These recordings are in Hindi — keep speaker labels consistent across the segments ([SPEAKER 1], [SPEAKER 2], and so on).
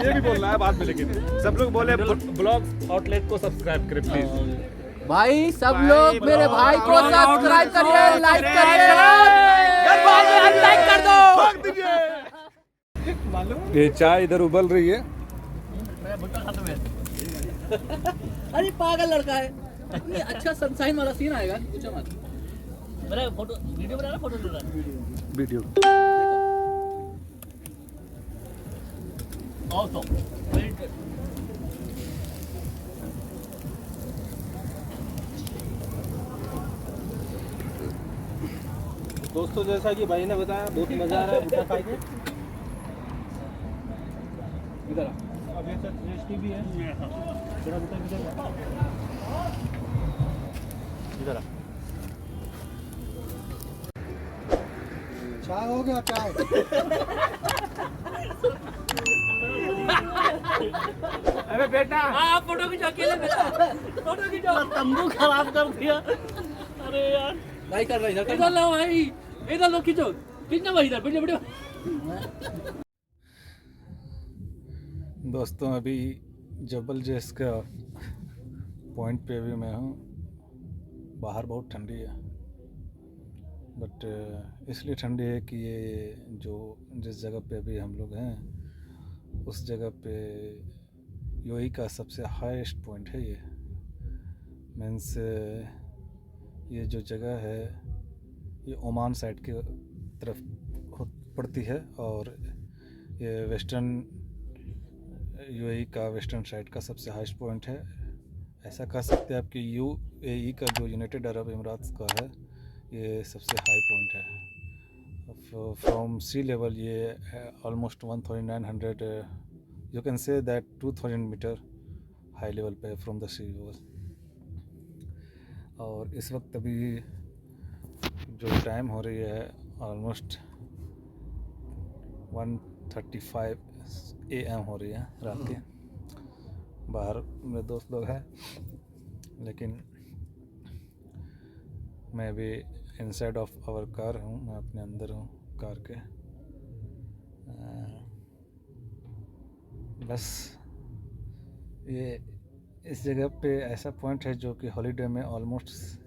[SPEAKER 1] ये भी बोलना है बाद में, लेकिन सब लोग बोले ब्लॉग आउटलेट को सब्सक्राइब करें प्लीज।
[SPEAKER 2] भाई सब लोग मेरे भाई को सब्सक्राइब करिए, लाइक करिए, लाइक कर दो।
[SPEAKER 1] ये चाय इधर उबल रही है।
[SPEAKER 2] अरे पागल लड़का है, इतनी अच्छा सनशाइन वाला सीन आएगा, पूछो मत। मेरा फोटो वीडियो बना रहा, फोटो ले रहा
[SPEAKER 1] वीडियो
[SPEAKER 2] आओ तो
[SPEAKER 3] दोस्तों, जैसा कि भाई ने बताया, बहुत मजा आ रहा है भुट्टा खाए के। इधर अब ये सब टेस्टी भी है। तेरा भुट्टा किधर है? इधर चाय हो गया, चाय।
[SPEAKER 1] अरे बेटा
[SPEAKER 2] आप फोटो खींचो, अकेले बेटा फोटो खींचो, तंबू खराब कर दिया। अरे यार भाई कर भाई इधर लो, भाई इधर लो, खींचो खींचना भाई, इधर वीडियो वीडियो।
[SPEAKER 1] दोस्तों, अभी जबल जेस का पॉइंट पे भी मैं हूँ। बाहर बहुत ठंडी है, बट इसलिए ठंडी है कि ये जो जिस जगह पे अभी हम लोग हैं उस जगह पे यूएई का सबसे हाईएस्ट पॉइंट है। ये मीन्स ये जो जगह है ये ओमान साइड के तरफ पड़ती है, और ये वेस्टर्न यूएई का वेस्टर्न साइड का सबसे हाईएस्ट पॉइंट है। ऐसा कह सकते हैं आप कि यूएई का जो यूनाइटेड अरब अमीरात का है ये सबसे हाई पॉइंट है। फ्रॉम सी लेवल ये almost 1900, you can say that 2000 metre high level पे फ्रॉम द सी लेवल। और इस वक्त अभी जो टाइम हो रही है ऑलमोस्ट 1:35 AM हो रही है रात के। बाहर मेरे दोस्त लोग हैं, लेकिन मैं भी इनसाइड ऑफ आवर कार हूँ, मैं अपने अंदर हूँ कार के। बस ये इस जगह पे ऐसा पॉइंट है जो कि हॉलीडे में ऑलमोस्ट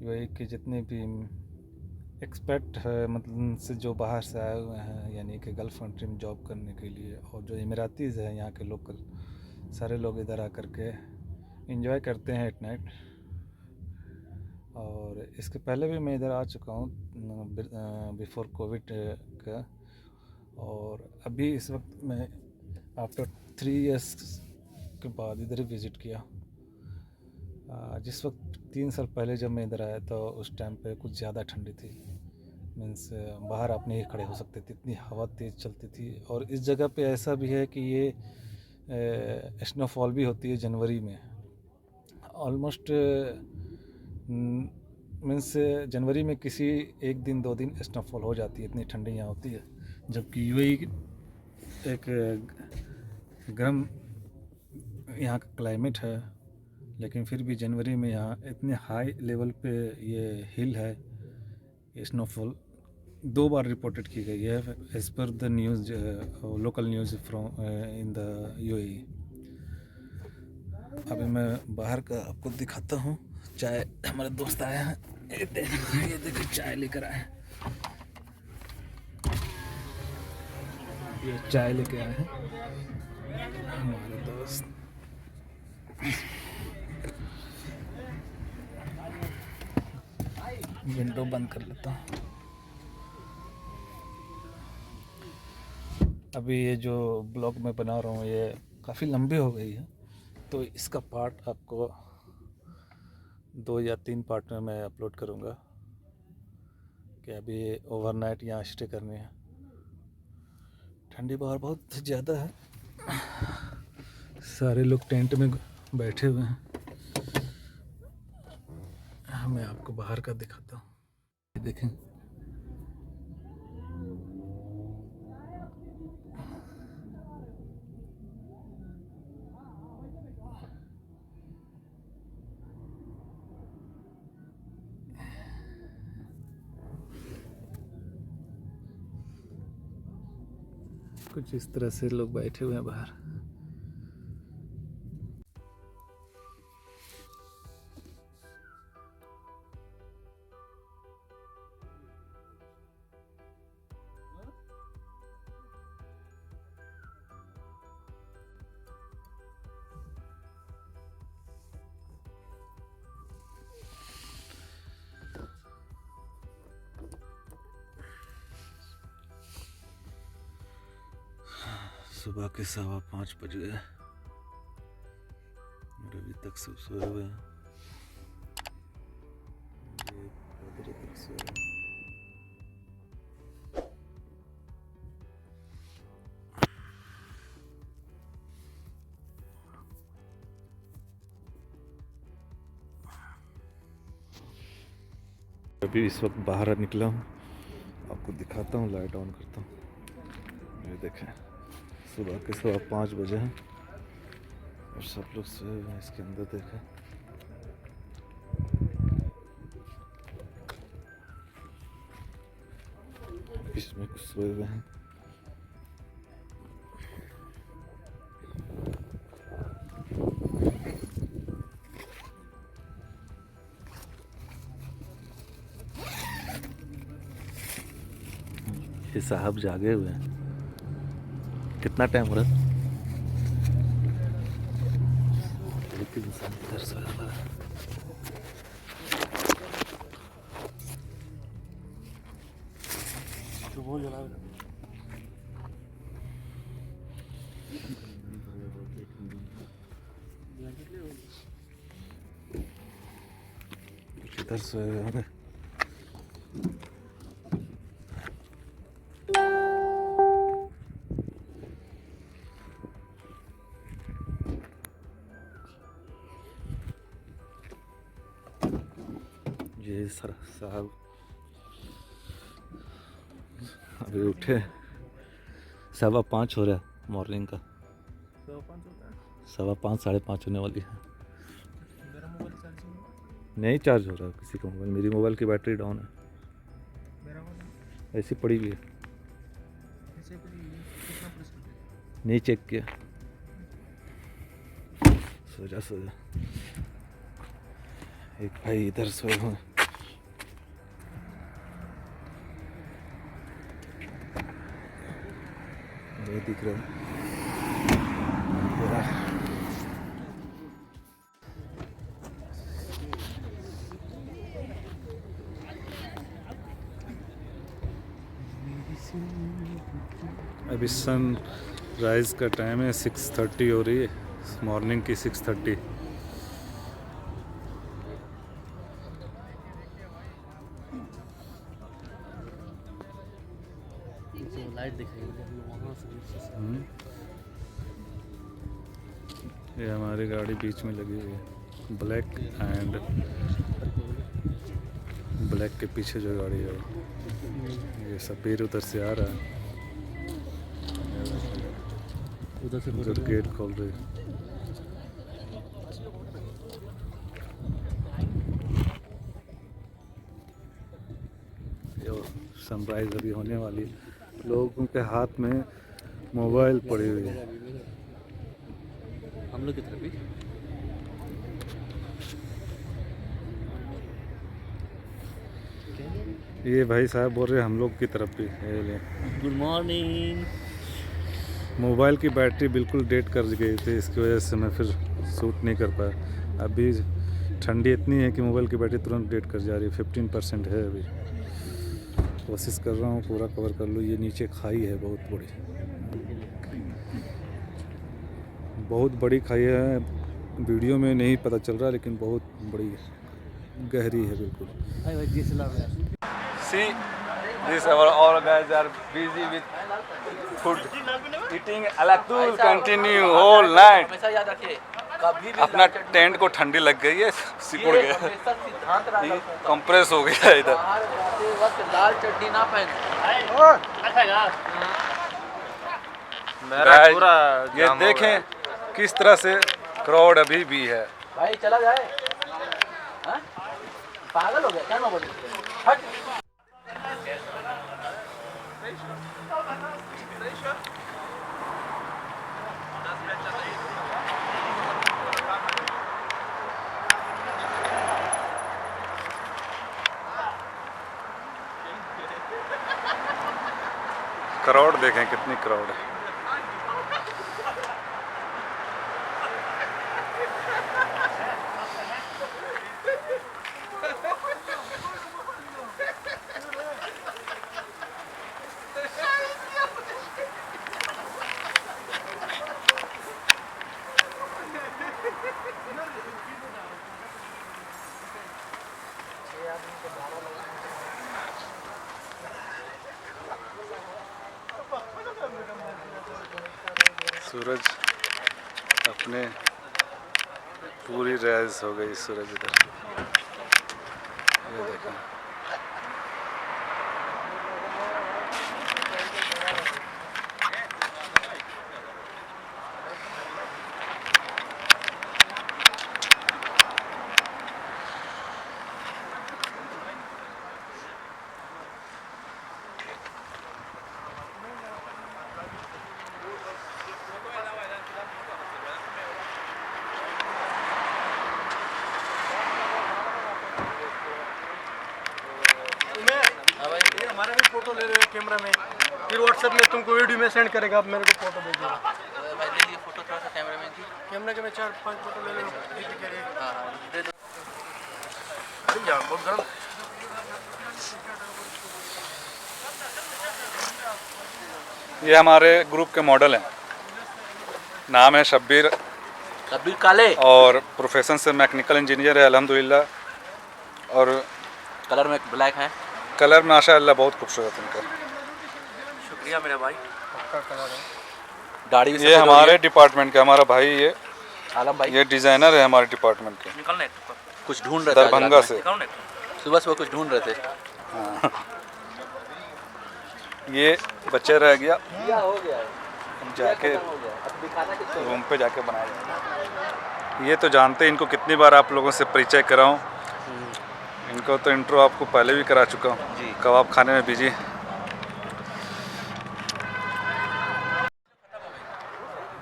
[SPEAKER 1] यूएई के जितने भी एक्सपेक्ट है, मतलब से जो बाहर से आए हुए हैं, यानी कि गल्फ़ कंट्री में जॉब करने के लिए, और जो इमरातीज़ हैं यहाँ के लोकल, सारे लोग इधर आकर के एंजॉय करते हैं एट नाइट। और इसके पहले भी मैं इधर आ चुका हूँ बिफोर कोविड का, और अभी इस वक्त मैं आफ्टर 3 इयर्स के बाद इधर ही विज़िट किया। जिस वक्त 3 साल पहले जब मैं इधर आया तो उस टाइम पे कुछ ज़्यादा ठंडी थी। मीन्स बाहर आप नहीं खड़े हो सकते थे, इतनी हवा तेज़ चलती थी। और इस जगह पे ऐसा भी है कि ये स्नोफॉल भी होती है जनवरी में। ऑलमोस्ट मीन्स जनवरी में किसी 1 दिन 2 दिन स्नोफॉल हो जाती है, इतनी ठंडी यहाँ होती है। जबकि यूएई एक गर्म यहाँ का क्लाइमेट है, लेकिन फिर भी जनवरी में यहाँ इतने हाई लेवल पे ये हिल है, स्नोफॉल 2 बार रिपोर्टेड की गई है as per the news, local news from in the UAE. अभी मैं बाहर का आपको दिखाता हूँ। चाय हमारे दोस्त आए हैं, ये देखो चाय लेकर आए हैं, ये चाय लेके आए हैं हमारे दोस्त। विंडो बंद कर लेता हूँ। अभी ये जो ब्लॉग मैं बना रहा हूँ ये काफ़ी लंबी हो गई है, तो इसका पार्ट आपको 2 या 3 पार्ट में मैं अपलोड करूँगा कि अभी ओवरनाइट यहाँ स्टे करनी है। ठंडी बाहर बहुत ज़्यादा है, सारे लोग टेंट में बैठे हुए हैं। मैं आपको बाहर का दिखाता हूँ, देखें। कुछ इस तरह से लोग बैठे हुए हैं बाहर। सुबह के 5:15 बज गए और अभी तक सब सोए हुए हैं। ये पादरी तक सोए हैं। अभी इस वक्त बाहर निकला हूँ, आपको दिखाता हूँ, लाइट ऑन करता हूँ। ये देखें, सुबह के 5:15 बजे हैं और सब लोग सोए हुए हैं। इसके अंदर देखें, इसमें कुछ सोए हुए हैं। ये साहब जागे हुए हैं। कितना टाइम हो रहा है? लेकिन इंसान इधर सोया हुआ है। तो बोल जला किधर सोए हुए हैं? ये सर साहब अभी उठे, 5:15 हो रहा है मॉर्निंग का। 5:15 5:30 होने वाली है। नहीं चार्ज हो रहा है किसी का मोबाइल, मेरी मोबाइल की बैटरी डाउन है। ऐसी पड़ी हुई है, नहीं चेक किया। सो जा। एक भाई इधर सोए हुए हैं। ये दिख रहा है अभी सन राइज का टाइम है, 6:30 हो रही है, मॉर्निंग की 6:30।
[SPEAKER 2] लाइट दिखाई वहाँ से।
[SPEAKER 1] ये हमारी गाड़ी बीच में लगी हुई है, ब्लैक एंड ब्लैक के पीछे जो गाड़ी है ये सफ़ेद उधर से आ रहा है,
[SPEAKER 2] उधर से
[SPEAKER 1] उधर गेट खोल रही है। सनराइज अभी होने वाली है। लोगों के हाथ में मोबाइल पड़ी हुई है।
[SPEAKER 2] हम लोग की तरफ भी
[SPEAKER 1] ये भाई साहब बोल रहे हैं हम लोग की तरफ भी।
[SPEAKER 2] Good morning.
[SPEAKER 1] मोबाइल की बैटरी बिल्कुल डेड कर गई थी, इसकी वजह से मैं फिर शूट नहीं कर पाया। अभी ठंडी इतनी है कि मोबाइल की बैटरी तुरंत डेड कर जा रही है। 15% है अभी। कोशिश कर रहा हूँ पूरा कवर कर लूँ। ये नीचे खाई है बहुत बड़ी खाई है, वीडियो में नहीं पता चल रहा, लेकिन बहुत बड़ी गहरी है बिल्कुल। See, this our guys are busy with food, eating. Alatul continue whole night.
[SPEAKER 2] हमेशा याद रखिए, कभी भी
[SPEAKER 1] अपना टेंट को ठंडी लग गई है, सिकुड़ गया, कंप्रेस हो गया इधर।
[SPEAKER 2] बाहर जाते वक्त लाल चड्डी ना पहने।
[SPEAKER 1] Guys, ये देखें किस तरह से क्राउड अभी भी है।
[SPEAKER 2] भाई चला जाए, हाँ? पागल हो गया क्या? बोले हट।
[SPEAKER 1] क्राउड देखें कितनी क्राउड है। सूरज अपने पूरी राइज हो गई सूरज इधर, ये देखें।
[SPEAKER 3] हमारा भी फोटो ले रहे हो कैमरा में, फिर व्हाट्सएप में तुमको वीडियो में सेंड करेगा, आप मेरे को फोटो भेजिएगा।
[SPEAKER 2] भाई ले लिए फोटो थोड़ा सा कैमरा मैन की।
[SPEAKER 3] कैमरा के मैं 4-5 फोटो ले लो दीदी के लिए।
[SPEAKER 2] हाँ दे दो।
[SPEAKER 3] बहुत गर्म।
[SPEAKER 1] ये हमारे ग्रुप के मॉडल हैं, नाम है शब्बीर
[SPEAKER 2] काले,
[SPEAKER 1] और प्रोफेशन से मैकेनिकल इंजीनियर है अल्हम्दुलिल्लाह, और
[SPEAKER 2] कलर में ब्लैक है।
[SPEAKER 1] कलर माशाअल्लाह बहुत खूबसूरत उनका।
[SPEAKER 2] शुक्रिया मेरे भाई।
[SPEAKER 3] पक्का कलर है।
[SPEAKER 2] दाढ़ी भी
[SPEAKER 1] ये हमारे डिपार्टमेंट का हमारा भाई, ये
[SPEAKER 2] आलम भाई,
[SPEAKER 1] ये डिज़ाइनर है हमारे डिपार्टमेंट के,
[SPEAKER 2] निकलने कुछ ढूंढ रहे थे
[SPEAKER 1] दरभंगा से।
[SPEAKER 2] सुबह सुबह कुछ ढूंढ रहे थे।
[SPEAKER 1] हाँ। ये बच्चे रह गया,
[SPEAKER 2] हो गया है,
[SPEAKER 1] अब जाके
[SPEAKER 2] अब दिखाना किसको।
[SPEAKER 1] रूम पे जाके बनाया जाएगा। ये तो जानते हैं, इनको कितनी बार आप लोगों से परिचय कराऊं, इनको तो इंट्रो आपको पहले भी करा चुका हूँ
[SPEAKER 2] जी।
[SPEAKER 1] कबाब खाने में बिजी।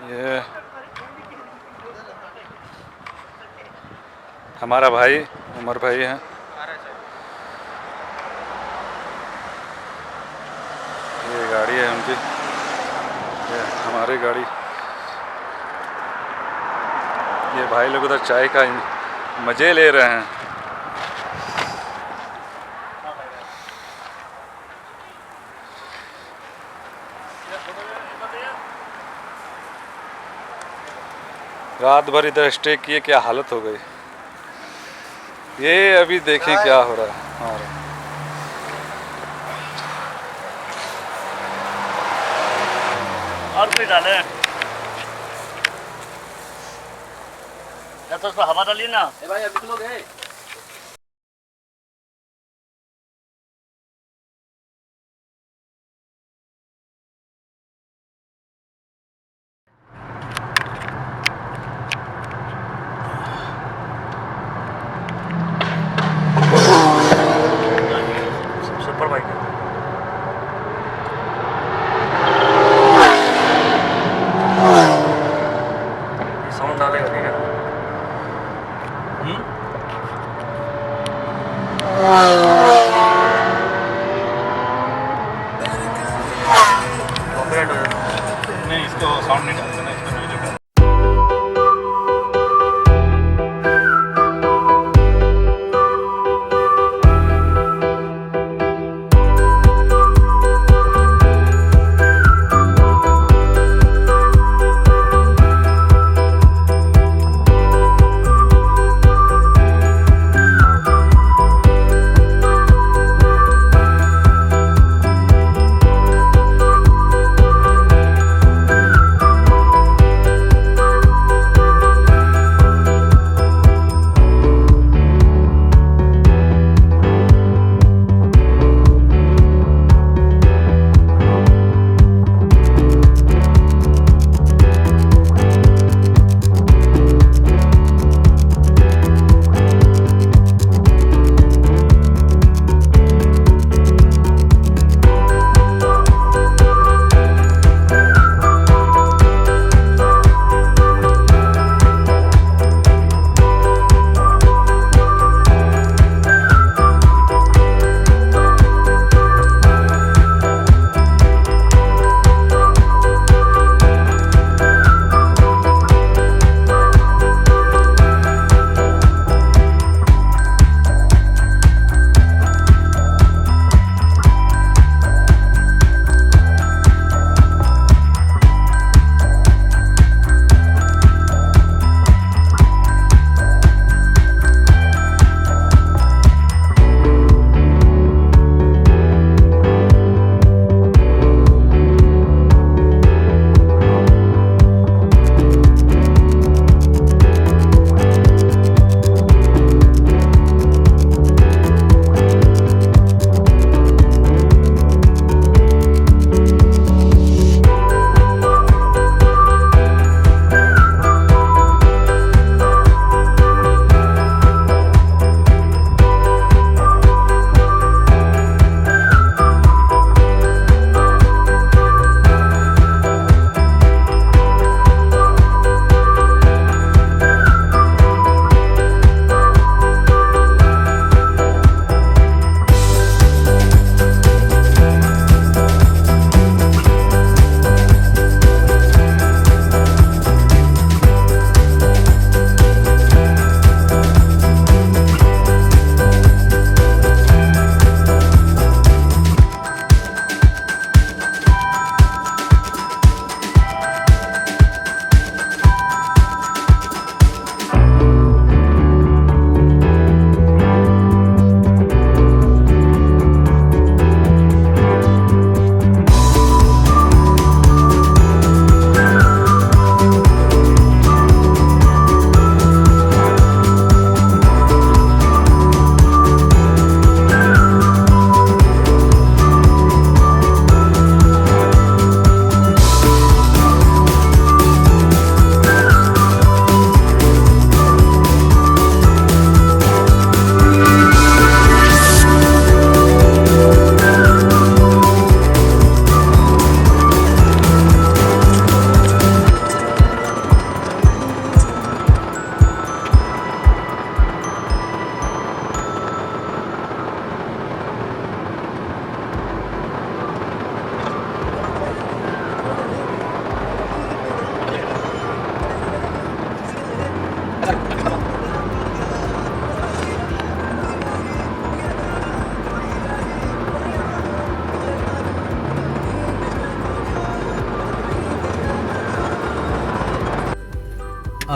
[SPEAKER 1] ये हमारा भाई उमर भाई हैं, ये गाड़ी है उनकी, ये हमारी गाड़ी। ये भाई लोग उधर चाय का मज़े ले रहे हैं। रात भर इधर स्टे किए, क्या हालत हो गई। ये अभी देखें क्या हो रहा है हमारा।
[SPEAKER 3] और कोई डाले या तो उसको हवा डालिए ना।
[SPEAKER 2] भाई अब निकलोगे?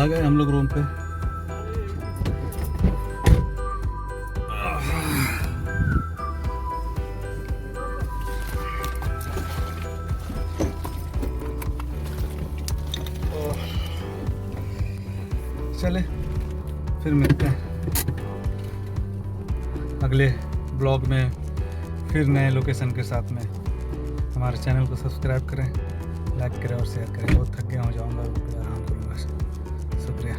[SPEAKER 1] आ गए हम लोग रूम पे। चले फिर मिलते हैं अगले ब्लॉग में फिर नए लोकेशन के साथ में। हमारे चैनल को सब्सक्राइब करें, लाइक करें और शेयर करें। बहुत थक गया हो जाऊँगा, आराम करूँगा। शुक्रिया।